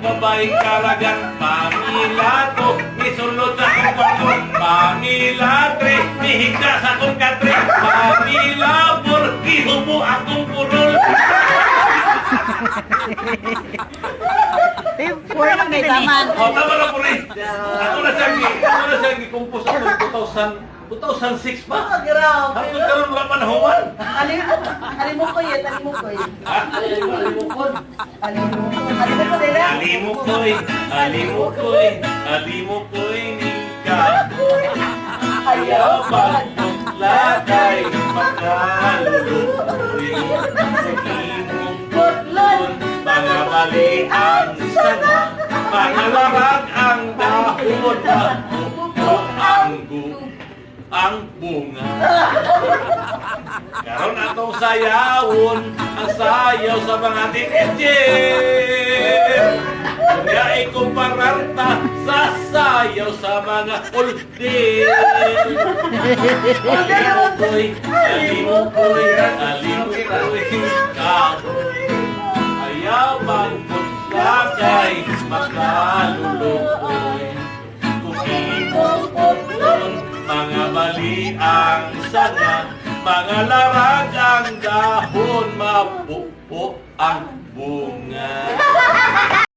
babaeng karagang pamilato, misulod sa kong kwarto, pamilatre, mihigda sa kong katre, pamilabor, ihubo akong purol. Puro lang kay taman. Tama na po rin. Ako na siya gikumpos ako 2006 pa. Grabe. Hapon karon wala panahon. Alimukoy. Alimukoy. Alimukoy ni ka. Ayaw pagputlagay, makalulukoy. Imong putlon, mga balian sana, mga larag ang dahon, ang bunga. Karon atong sayawon, ang sayaw sa mga teenager. Kaya ikumpara sa sayaw sa mga uldir. Alimukoy, kahoy. Ayaw magputlagay, makalulukoy. Kung imong putlon, mga baliang sana, mga larag ang dahon, mapupo ang bunga.